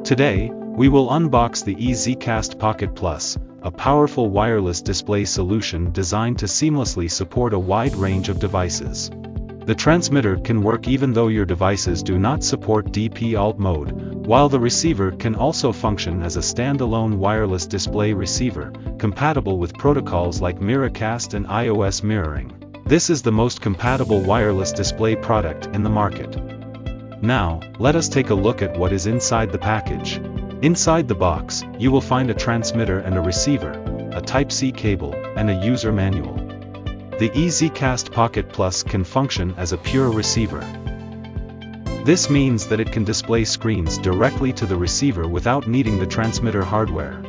Today, we will unbox the EZCast Pocket Plus, a powerful wireless display solution designed to seamlessly support a wide range of devices. The transmitter can work even though your devices do not support DP-Alt mode, while the receiver can also function as a standalone wireless display receiver, compatible with protocols like Miracast and iOS mirroring. This is the most compatible wireless display product in the market. Now, let us take a look at what is inside the package. Inside the box, you will find a transmitter and a receiver, a Type-C cable, and a user manual. The EZCast Pocket Plus can function as a pure receiver. This means that it can display screens directly to the receiver without needing the transmitter hardware.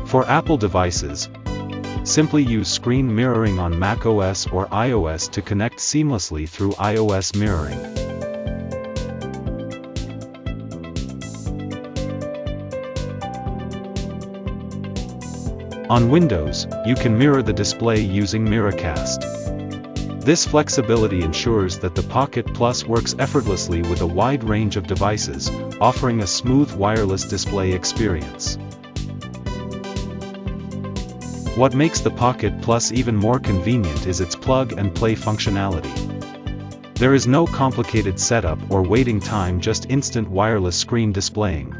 For Apple devices, simply use screen mirroring on macOS or iOS to connect seamlessly through iOS mirroring. On Windows, you can mirror the display using Miracast. This flexibility ensures that the Pocket Plus works effortlessly with a wide range of devices, offering a smooth wireless display experience. What makes the Pocket Plus even more convenient is its plug-and-play functionality. There is no complicated setup or waiting time, just instant wireless screen displaying.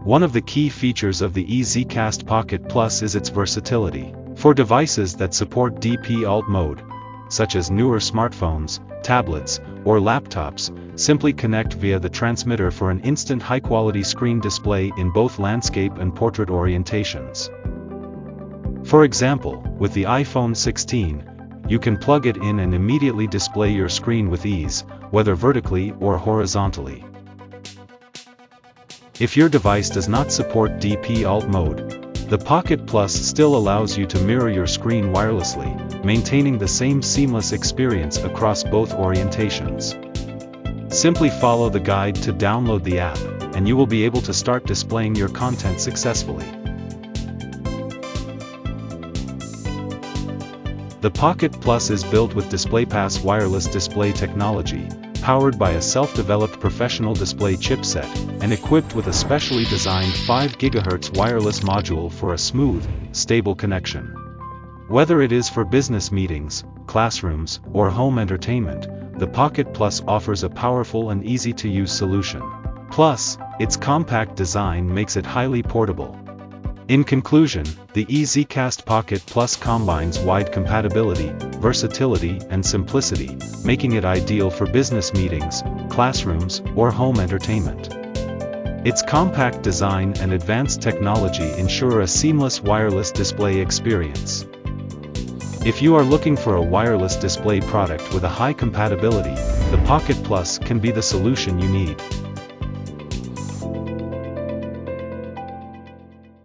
One of the key features of the EZCast Pocket Plus is its versatility. For devices that support DP-Alt mode, such as newer smartphones, tablets, or laptops, simply connect via the transmitter for an instant high-quality screen display in both landscape and portrait orientations. For example, with the iPhone 16, you can plug it in and immediately display your screen with ease, whether vertically or horizontally. If your device does not support DP-Alt mode, the Pocket Plus still allows you to mirror your screen wirelessly, maintaining the same seamless experience across both orientations. Simply follow the guide to download the app, and you will be able to start displaying your content successfully. The Pocket Plus is built with DisplayPass wireless display technology, powered by a self-developed professional display chipset, and equipped with a specially designed 5 GHz wireless module for a smooth, stable connection. Whether it is for business meetings, classrooms, or home entertainment, the Pocket Plus offers a powerful and easy-to-use solution. Plus, its compact design makes it highly portable. In conclusion, the EZCast Pocket Plus combines wide compatibility, versatility, and simplicity, making it ideal for business meetings, classrooms, or home entertainment. Its compact design and advanced technology ensure a seamless wireless display experience. If you are looking for a wireless display product with a high compatibility, the Pocket Plus can be the solution you need.